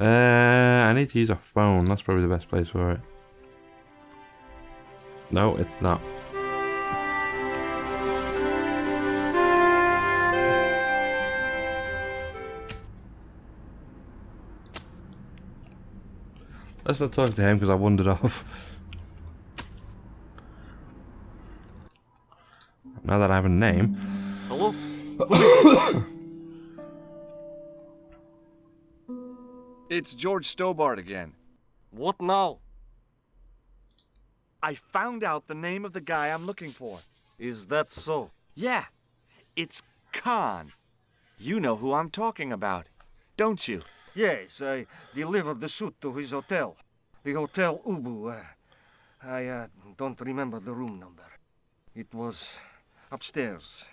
I need to use a phone. That's probably the best place for it. No, it's not. Let's not talk to him because I wandered off. Now that I have a name. Hello? It's George Stobart again. What now? I found out the name of the guy I'm looking for. Is that so? Yeah, it's Khan. You know who I'm talking about, don't you? Yes, I delivered the suit to his hotel. The Hotel Ubu. I don't remember the room number. It was upstairs.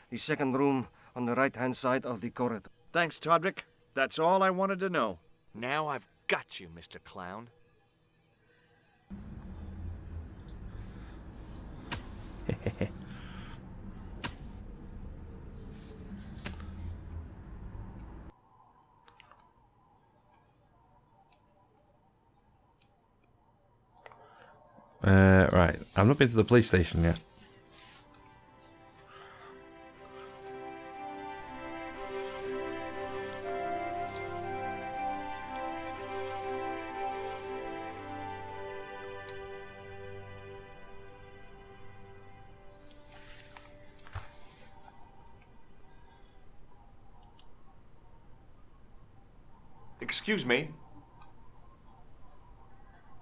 The second room on the right-hand side of the corridor. Thanks, Todrick. That's all I wanted to know. Now I've got you, Mr. Clown. Right. I've not been to the police station yet. Excuse me.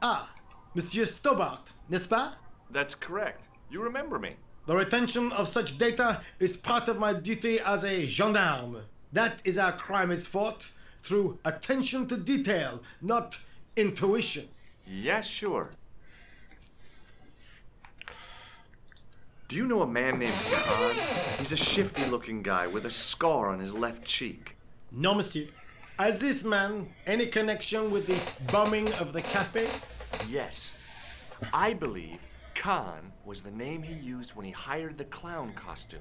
Ah, Monsieur Stobart, n'est-ce pas? That's correct. You remember me. The retention of such data is part of my duty as a gendarme. That is how crime is fought, through attention to detail, not intuition. Yes, sure. Do you know a man named Khan? He's a shifty-looking guy with a scar on his left cheek. No, monsieur. Has this man any connection with the bombing of the cafe? Yes. I believe Khan was the name he used when he hired the clown costume.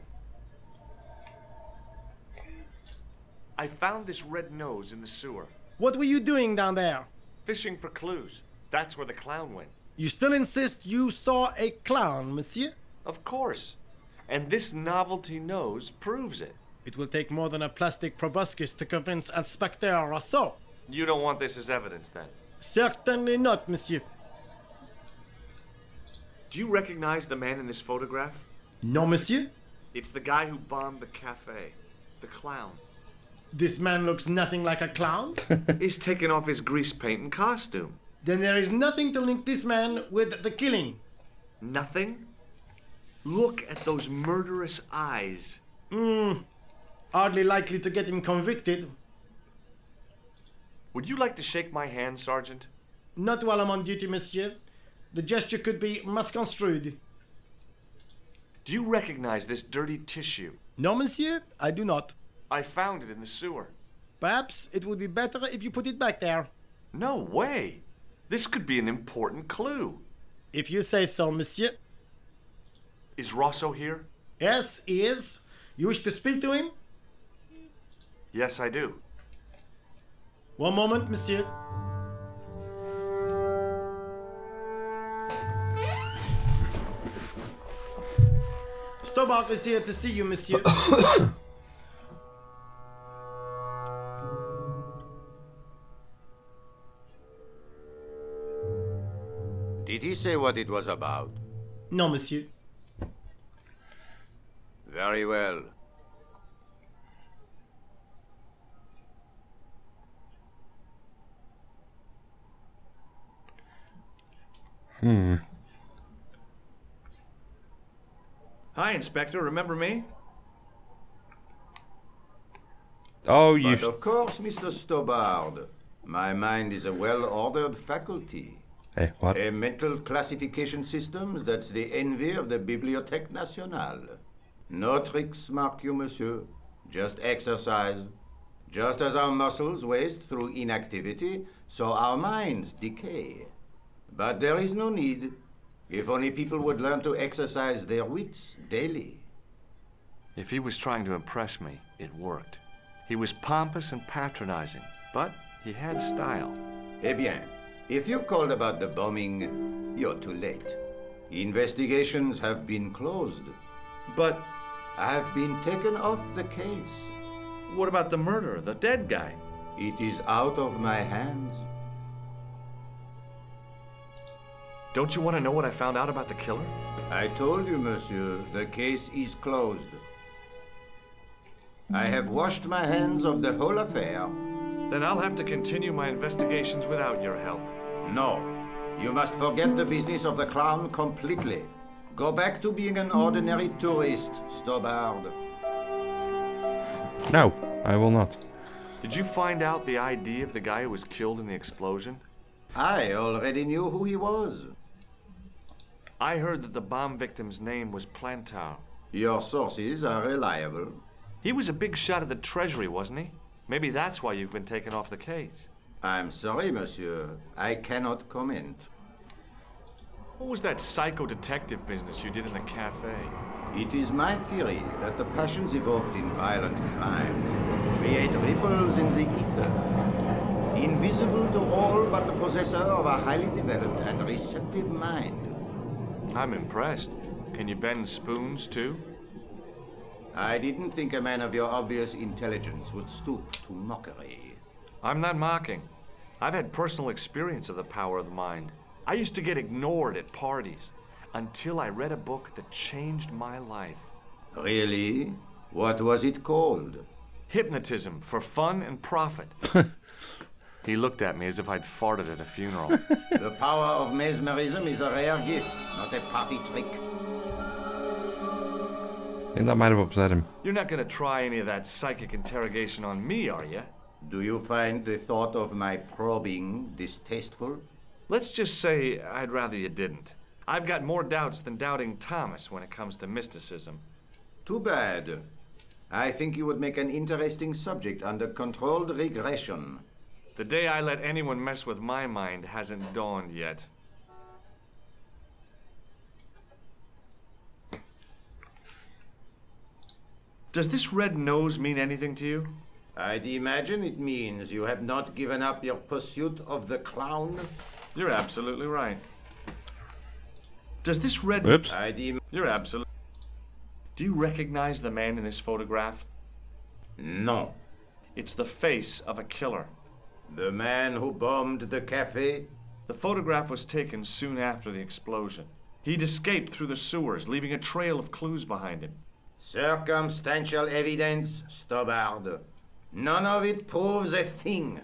I found this red nose in the sewer. What were you doing down there? Fishing for clues. That's where the clown went. You still insist you saw a clown, monsieur? Of course. And this novelty nose proves it. It will take more than a plastic proboscis to convince Inspector Rousseau. You don't want this as evidence, then? Certainly not, monsieur. Do you recognize the man in this photograph? No, monsieur. It's the guy who bombed the cafe. The clown. This man looks nothing like a clown. He's taken off his grease paint and costume. Then there is nothing to link this man with the killing. Nothing? Look at those murderous eyes. Hardly likely to get him convicted. Would you like to shake my hand, Sergeant? Not while I'm on duty, monsieur. The gesture could be misconstrued. Do you recognize this dirty tissue? No, monsieur, I do not. I found it in the sewer. Perhaps it would be better if you put it back there. No way. This could be an important clue. If you say so, monsieur. Is Rosso here? Yes, he is. You wish to speak to him? Yes, I do. One moment, monsieur. Stobart is here to see you, monsieur. Did he say what it was about? No, monsieur. Very well. Hi, Inspector. Remember me? Oh, you. But of course, Mr. Stobart. My mind is a well-ordered faculty. Hey, what? A mental classification system that's the envy of the Bibliothèque Nationale. No tricks, mark you, monsieur. Just exercise. Just as our muscles waste through inactivity, so our minds decay. But there is no need. If only people would learn to exercise their wits daily. If he was trying to impress me, it worked. He was pompous and patronizing, but He had style. Eh bien, if you called about the bombing, you're too late. Investigations have been closed. But I've been taken off the case. what about the murderer, the dead guy? It is out of my hands. Don't you want to know what I found out about the killer? I told you, monsieur, the case is closed. I have washed my hands of the whole affair. Then I'll have to continue my investigations without your help. No, you must forget the business of the clown completely. Go back to being an ordinary tourist, Stobard. No, I will not. Did you find out the ID of the guy who was killed in the explosion? I already knew who he was. I heard that the bomb victim's name was Plantar. Your sources are reliable. He was a big shot at the Treasury, wasn't he? Maybe that's why you've been taken off the case. I'm sorry, monsieur. I cannot comment. What was that psycho-detective business you did in the cafe? It is my theory that the passions evoked in violent crime create ripples in the ether, invisible to all but the possessor of a highly developed and receptive mind. I'm impressed. Can you bend spoons, too? I didn't think a man of your obvious intelligence would stoop to mockery. I'm not mocking. I've had personal experience of the power of the mind. I used to get ignored at parties until I read a book that changed my life. Really? What was it called? Hypnotism for Fun and Profit. He looked at me as if I'd farted at a funeral. The power of mesmerism is a rare gift, not a party trick. I think that might have upset him. You're not going to try any of that psychic interrogation on me, are you? Do you find the thought of my probing distasteful? Let's just say I'd rather you didn't. I've got more doubts than Doubting Thomas when it comes to mysticism. Too bad. I think you would make an interesting subject under controlled regression. The day I let anyone mess with my mind hasn't dawned yet. Does this red nose mean anything to you? I'd imagine it means you have not given up your pursuit of the clown. You're absolutely right. Does this red... Oops. You're absolutely... Do you recognize the man in this photograph? No. It's the face of a killer. The man who bombed the cafe? The photograph was taken soon after the explosion. He'd escaped through the sewers, leaving a trail of clues behind him. Circumstantial evidence, Stobard. None of it proves a thing.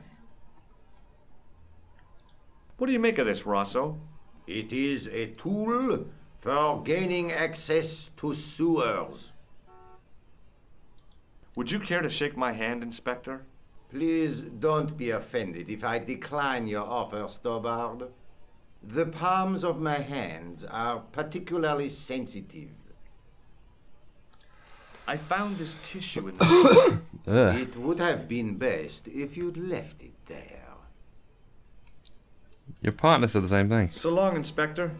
What do you make of this, Rosso? It is a tool for gaining access to sewers. Would you care to shake my hand, Inspector? Please don't be offended if I decline your offer, Stobard. The palms of my hands are particularly sensitive. I found this tissue in the... Ugh. It would have been best if you'd left it there. Your partner said the same thing. So long, Inspector.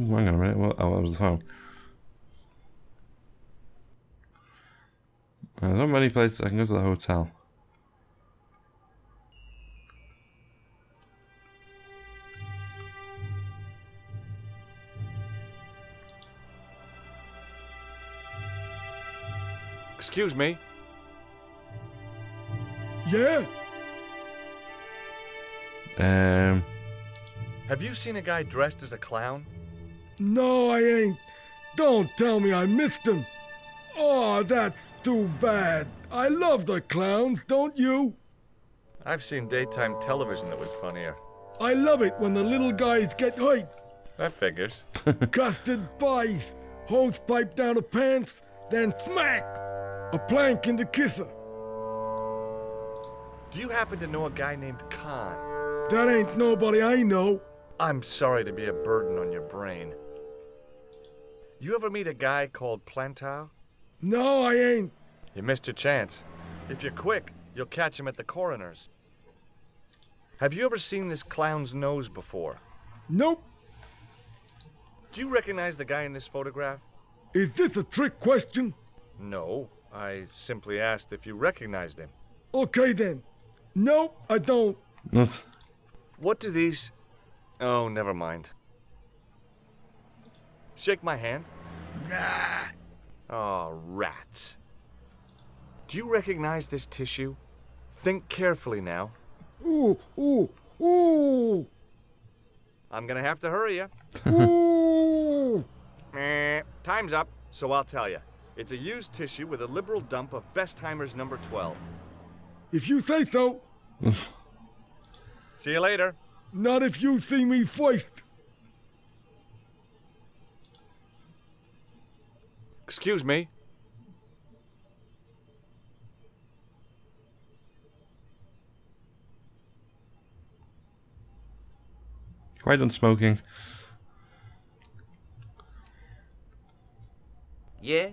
Ooh, hang on a minute. What? Oh, that was the phone. There's not many places I can go to the hotel. Excuse me. Yeah? Have you seen a guy dressed as a clown? No, I ain't. Don't tell me I missed him. Oh, that's too bad. I love the clowns, don't you? I've seen daytime television that was funnier. I love it when the little guys get hurt. That figures. Custard pies, hose pipe down the pants, then smack! A plank in the kisser. Do you happen to know a guy named Khan? That ain't nobody I know. I'm sorry to be a burden on your brain. You ever meet a guy called Plantar? No, I ain't. You missed your chance. If you're quick, you'll catch him at the coroner's. Have you ever seen this clown's nose before? Nope. Do you recognize the guy in this photograph? Is this a trick question? No, I simply asked if you recognized him. Okay then. Nope, I don't. What? What do these... Oh, never mind. Shake my hand. Nah. Oh, rats. Do you recognize this tissue? Think carefully now. Ooh, ooh, ooh. I'm gonna have to hurry you. Ooh. Time's up, so I'll tell you. It's a used tissue with a liberal dump of Bestheimer's number 12. If you say so. See you later. Not if you see me first. Excuse me. Quite done smoking. Yes?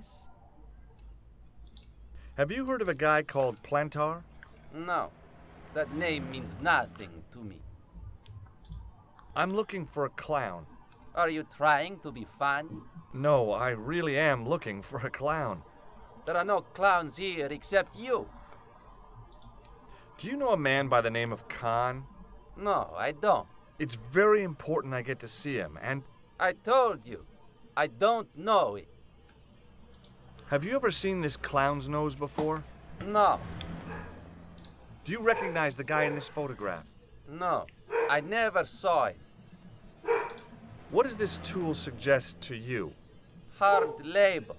Have you heard of a guy called Plantar? No. That name means nothing to me. I'm looking for a clown. Are you trying to be funny? No, I really am looking for a clown. There are no clowns here except you. Do you know a man by the name of Khan? No, I don't. It's very important I get to see him, and I told you. I don't know it. have you ever seen this clown's nose before? No, Do you recognize the guy in this photograph? no. I never saw it. What does this tool suggest to you? Hard labor.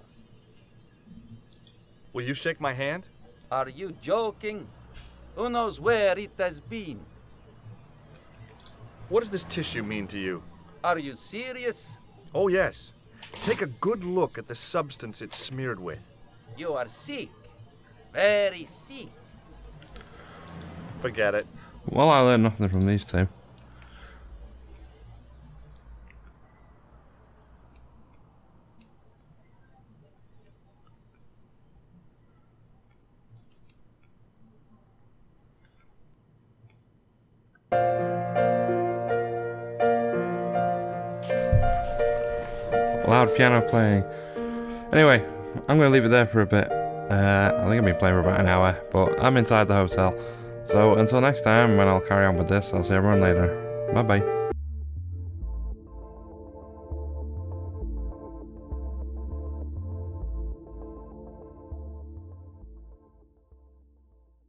Will you shake my hand? Are you joking? Who knows where it has been? What does this tissue mean to you? Are you serious? Oh, yes. Take a good look at the substance it's smeared with. You are sick. Very sick. Forget it. Well, I learned nothing from these two. Loud piano playing. Anyway, I'm going to leave it there for a bit. I think I've been playing for about an hour, but I'm inside the hotel. So until next time, when I'll carry on with this, I'll see everyone later. Bye bye.